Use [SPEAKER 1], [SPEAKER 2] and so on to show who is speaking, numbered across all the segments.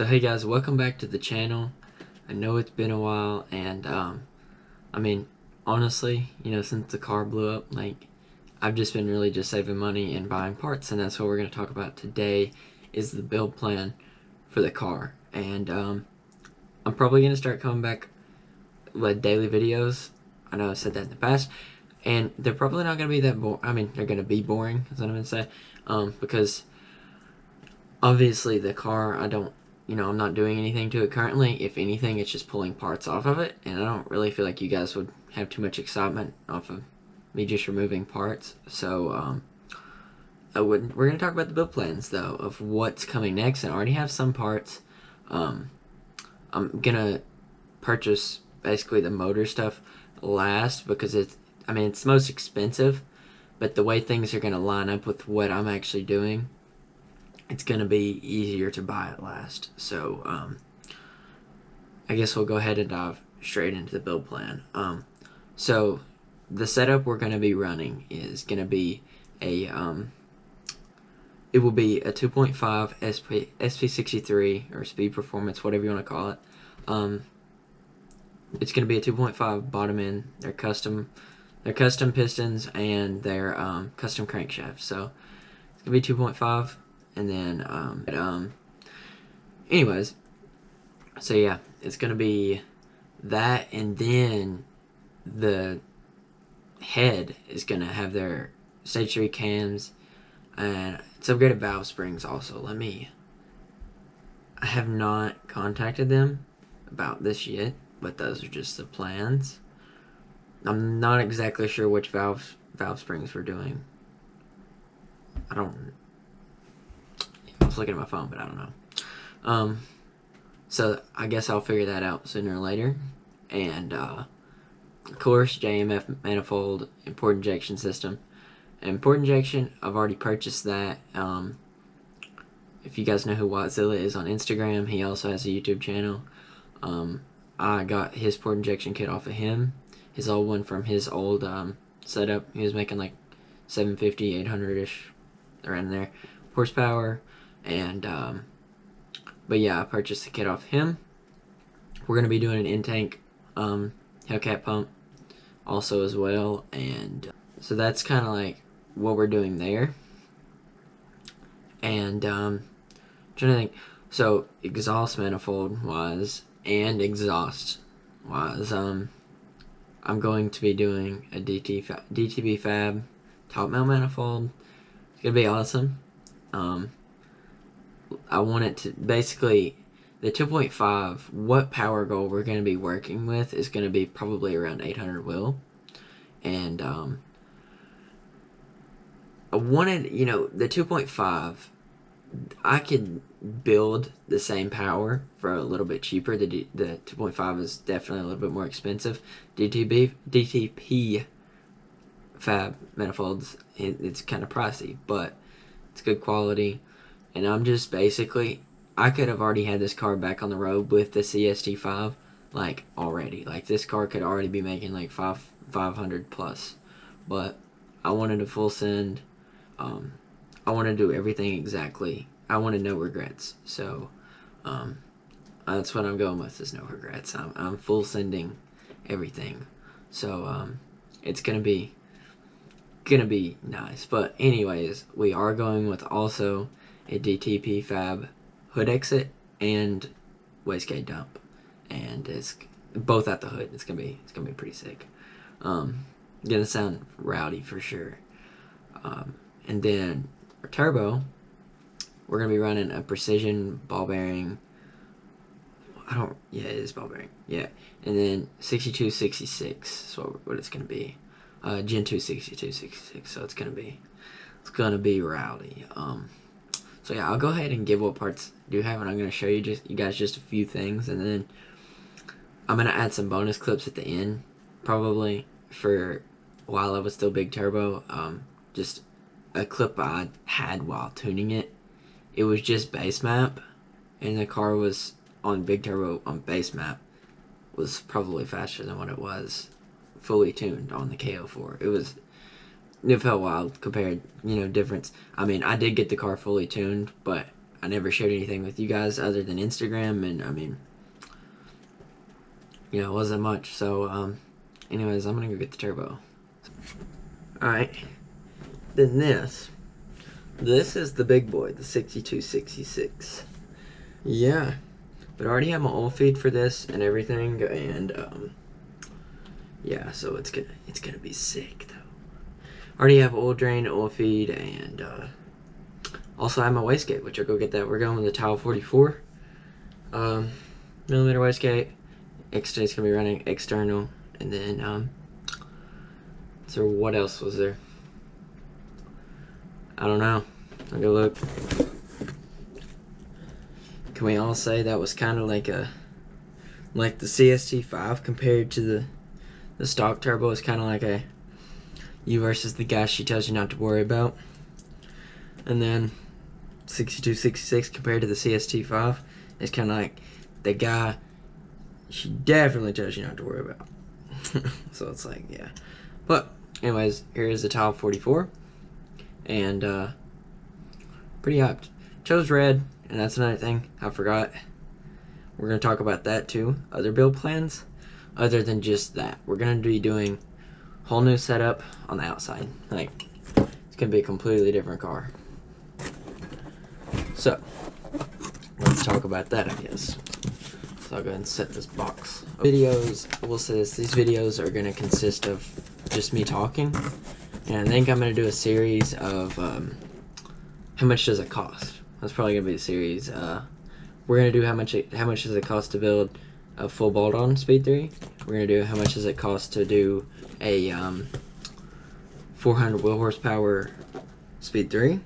[SPEAKER 1] So hey guys, welcome back to the channel. I know it's been a while, and I mean, honestly, since the car blew up, I've just been really just saving money and buying parts, and that's what we're going to talk about today is the build plan for the car. And I'm probably going to start coming back with daily videos. I know I've said that in the past, and they're probably not going to be that boring. I mean, they're going to be boring, is what I'm going to say, because obviously the car, I'm not doing anything to it currently. If anything, it's just pulling parts off of it, and I don't really feel like you guys would have too much excitement off of me just removing parts. So we're going to talk about the build plans, though, of what's coming next, and I already have some parts. I'm going to purchase basically the motor stuff last because it's most expensive, but the way things are going to line up with what I'm actually doing, it's going to be easier to buy it last. So I guess we'll go ahead and dive straight into the build plan. So the setup we're going to be running is going to be it will be a 2.5 SP63 or speed performance, whatever you want to call it. It's going to be a 2.5 bottom end. They're custom pistons and they're custom crankshafts. So it's going to be 2.5. And then, anyways, so yeah, it's going to be that, and then the head is going to have their stage 3 cams, and it's upgraded valve springs also. I have not contacted them about this yet, but those are just the plans. I'm not exactly sure which valve springs we're doing. I was looking at my phone, but I don't know. So I guess I'll figure that out sooner or later. And of course, JMF manifold, import injection system. And import injection, I've already purchased that. If you guys know who Wattzilla is on Instagram, he also has a YouTube channel. I got his port injection kit off of him. His old one from his old setup. He was making like 750, 800-ish, around there, horsepower. And but yeah, I purchased the kit off him. We're gonna be doing an in-tank Hellcat pump also as well, and so that's kind of like what we're doing there. And trying to think, so exhaust manifold wise and exhaust wise, I'm going to be doing a DTB fab top mount manifold. It's gonna be awesome. I want it to basically, the 2.5, what power goal we're going to be working with is going to be probably around 800 will. And I wanted, the 2.5, I could build the same power for a little bit cheaper. The 2.5 is definitely a little bit more expensive. DTP fab manifolds, it's kind of pricey, but it's good quality. And I'm just basically, I could have already had this car back on the road with the CST5, already. This car could already be making 500 plus. But I wanted a full send. I want to do everything exactly. I wanted no regrets. So that's what I'm going with, is no regrets. I'm full sending everything. So it's gonna be nice. But anyways, we are going with also a DTP fab hood exit and wastegate dump, and it's both at the hood. It's gonna be pretty sick. Gonna sound rowdy for sure. And then our turbo, we're gonna be running a precision ball bearing. It is ball bearing. Yeah, and then 6266 is what it's gonna be. Gen 2 6266. So it's gonna be rowdy. So yeah, I'll go ahead and give what parts I do have, and I'm going to show you guys just a few things, and then I'm going to add some bonus clips at the end, probably, for while I was still big turbo. Just a clip I had while tuning it. It was just base map, and the car was on big turbo on base map was probably faster than what it was fully tuned on the KO4. It felt wild compared, difference. I did get the car fully tuned, but I never shared anything with you guys other than Instagram, and I mean, you know, it wasn't much. So anyways, I'm gonna go get the turbo. Alright, then this is the big boy, the 6266. Yeah, but I already have my oil feed for this and everything, and yeah, so it's gonna be sick though. I already have oil drain, oil feed, and also I have my wastegate, which I'll go get that. We're going with the Tile 44 millimeter wastegate. X-State's gonna be running external, and then so what else was there? I don't know. I'll go look. Can we all say that was kind of like the CST5 compared to the stock turbo is kind of like a you versus the guy she tells you not to worry about, and then 6266 compared to the CST5 is kind of like the guy she definitely tells you not to worry about. So it's like, yeah. But anyways, here is the Tile 44, and pretty hyped. Chose red, and that's another thing I forgot. We're gonna talk about that too. Other build plans, other than just that, we're gonna be doing whole new setup on the outside. Like, it's gonna be a completely different car. So let's talk about that, I guess. So I'll go ahead and set this box. Videos, I will say this, these videos are gonna consist of just me talking, and I think I'm gonna do a series of how much does it cost. That's probably gonna be the series. We're gonna do how much does it cost to build a full bolt-on Speed 3. We're gonna do how much does it cost to do a 400 wheel horsepower Speed 3.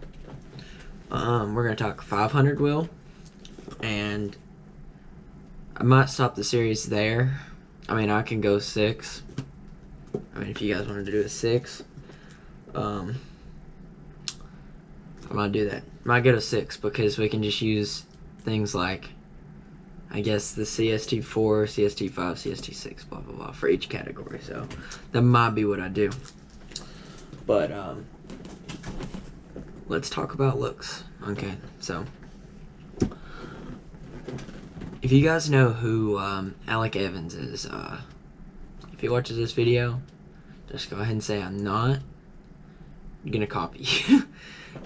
[SPEAKER 1] We're gonna talk 500 wheel, and I might stop the series there. I mean, I can go 6. I mean, if you guys wanted to do a 6, I might do that. Might go to 6 because we can just use things like, I guess, the CST4, CST5, CST6, blah blah blah for each category. So that might be what I do. But let's talk about looks. Okay, so if you guys know who Alec Evans is, if he watches this video, just go ahead and say I'm not gonna copy.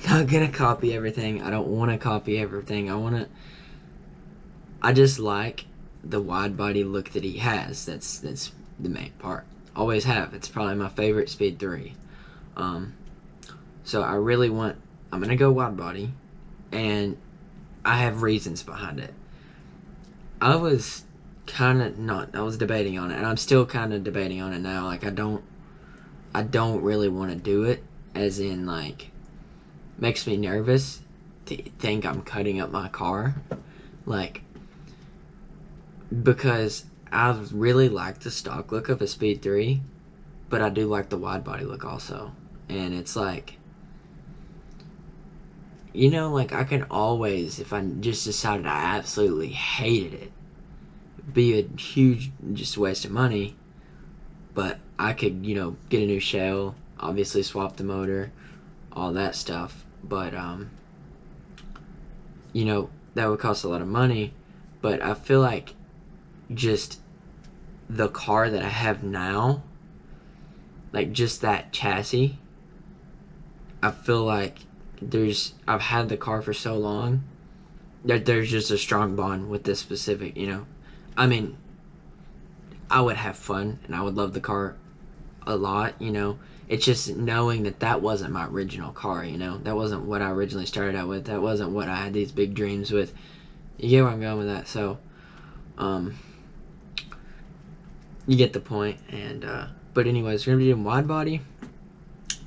[SPEAKER 1] Not gonna copy everything. I don't want to copy everything. I just like the wide body look that he has. That's the main part. Always have. It's probably my favorite Speed 3. So I really want. I'm gonna go wide body, and I have reasons behind it. I was kind of not. I was debating on it, and I'm still kind of debating on it now. Like I don't really want to do it. As in, like, makes me nervous to think I'm cutting up my car. Like, because I really like the stock look of a Speed 3, but I do like the wide body look also. And it's like, you know, like, I can always, if I just decided I absolutely hated it, be a huge just waste of money, but I could, you know, get a new shell, obviously swap the motor, all that stuff, but you know, that would cost a lot of money. But I feel like just the car that I have now, like just that chassis, I feel like I've had the car for so long that there's just a strong bond with this specific, you know. I mean, I would have fun and I would love the car a lot, you know. It's just knowing that that wasn't my original car, you know. That wasn't what I originally started out with. That wasn't what I had these big dreams with. You get where I'm going with that. So, you get the point. And but anyways, we're gonna be doing wide body,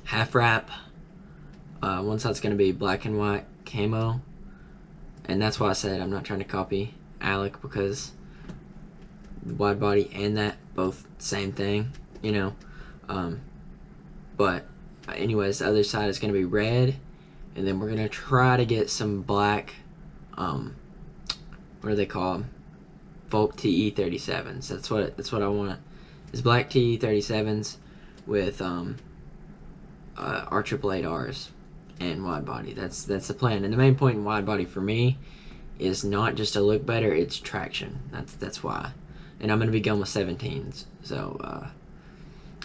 [SPEAKER 1] half wrap. One side's gonna be black and white camo, and that's why I said I'm not trying to copy Alec, because wide body and that both same thing, you know. But anyways, the other side is going to be red, and then we're going to try to get some black, what do they call them? Folk TE37s. That's what I want. Is black TE37s with R888Rs. and wide body. That's the plan. And the main point in wide body for me is not just to look better, it's traction. That's why. And I'm gonna be going with 17s. So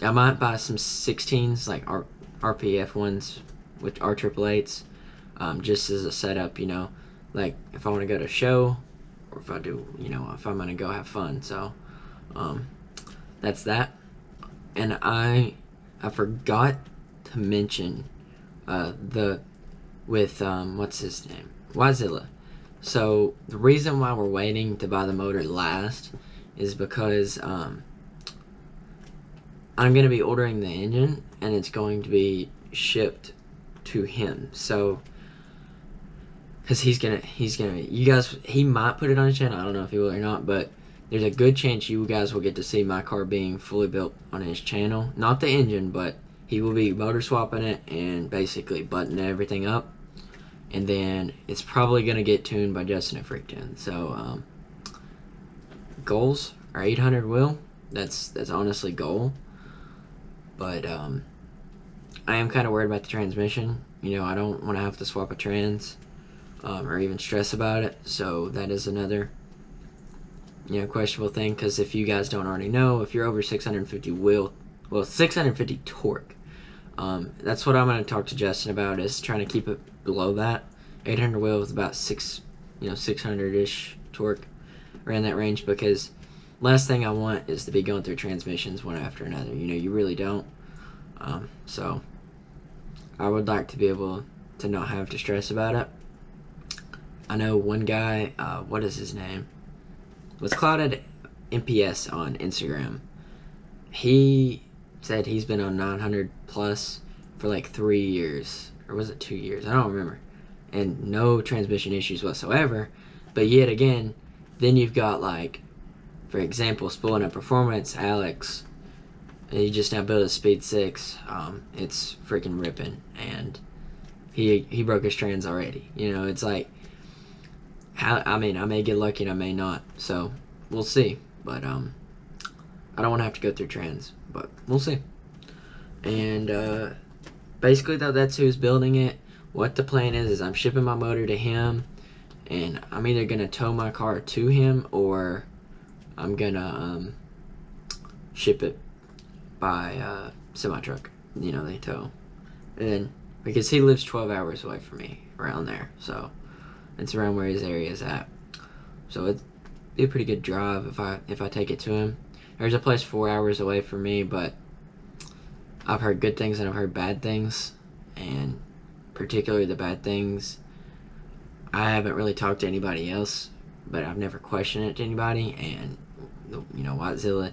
[SPEAKER 1] I might buy some 16s, like RPF ones with R888s, just as a setup, like if I want to go to a show, or if I do, if I'm gonna go have fun. So that's that. And I forgot to mention what's his name, Wazilla. So the reason why we're waiting to buy the motor last is because I'm going to be ordering the engine, and it's going to be shipped to him. So, because he's gonna, you guys, he might put it on his channel. I don't know if he will or not, but there's a good chance you guys will get to see my car being fully built on his channel. Not the engine, but he will be motor swapping it and basically buttoning everything up. And then it's probably gonna get tuned by Justin at Freakton. So goals are 800 wheel. That's honestly goal. But I am kind of worried about the transmission. I don't want to have to swap a trans or even stress about it. So that is another questionable thing. Because if you guys don't already know, if you're over 650 wheel, 650 torque, that's what I'm going to talk to Justin about, is trying to keep it below that. 800 wheel is about 600-ish torque, around that range, because last thing I want is to be going through transmissions one after another. You really don't. So I would like to be able to not have to stress about it. I know one guy, what is his name? Was Clouded MPS on Instagram. He said he's been on 900 plus for like 3 years, or was it 2 years? I don't remember. And no transmission issues whatsoever. But yet again, then you've got, like, for example, Spooling Up Performance, Alex. He just now built a Speed 6. It's freaking ripping, and he broke his trans already. It's like, I may get lucky and I may not. So we'll see. But I don't want to have to go through trans, but we'll see. And basically, though, that's who's building it. What the plan is I'm shipping my motor to him, and I'm either gonna tow my car to him, or I'm gonna ship it by semi-truck. They tow. And then, because he lives 12 hours away from me, around there, so it's around where his area is at. So it'd be a pretty good drive if I take it to him. There's a place 4 hours away from me, but I've heard good things and I've heard bad things, and particularly the bad things, I haven't really talked to anybody else, but I've never questioned it to anybody. And Whitezilla,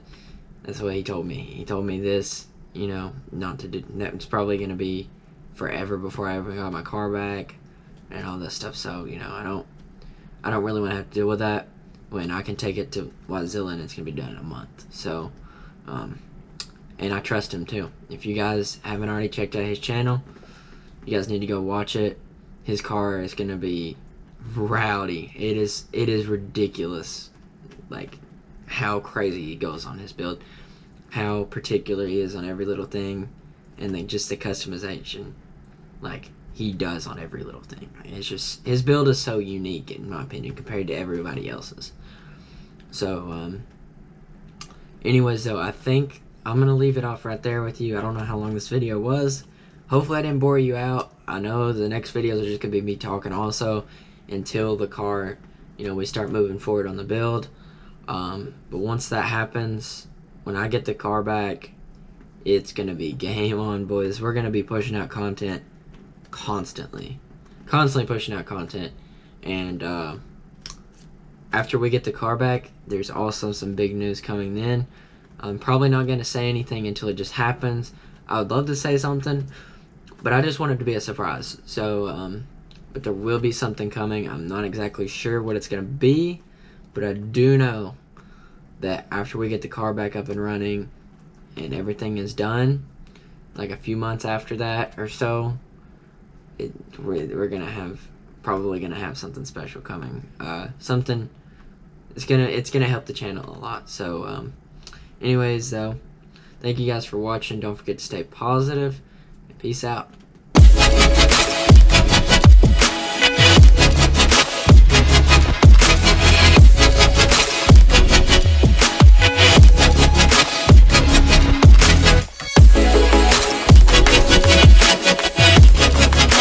[SPEAKER 1] that's what he told me. He told me this, not to do that. It's probably going to be forever before I ever got my car back and all this stuff. So I don't really want to have to deal with that when I can take it to Whitezilla and it's going to be done in a month. So and I trust him too. If you guys haven't already checked out his channel, you guys need to go watch it. His car is gonna be rowdy. It is ridiculous, like how crazy he goes on his build, how particular he is on every little thing, and then just the customization, like he does on every little thing. It's just, his build is so unique in my opinion compared to everybody else's. So anyways, though, I think I'm gonna leave it off right there with you. I don't know how long this video was. Hopefully I didn't bore you out. I know the next videos are just going to be me talking also until the car, we start moving forward on the build. But once that happens, when I get the car back, it's going to be game on, boys. We're going to be pushing out content constantly. Constantly pushing out content. And after we get the car back, there's also some big news coming in. I'm probably not going to say anything until it just happens. I would love to say something, but I just want it to be a surprise. So, but there will be something coming. I'm not exactly sure what it's going to be, but I do know that after we get the car back up and running and everything is done, like a few months after that or so, we're going to have, probably going to have something special coming. Something, it's going to help the channel a lot. So, anyways, though, thank you guys for watching. Don't forget to stay positive. Peace out.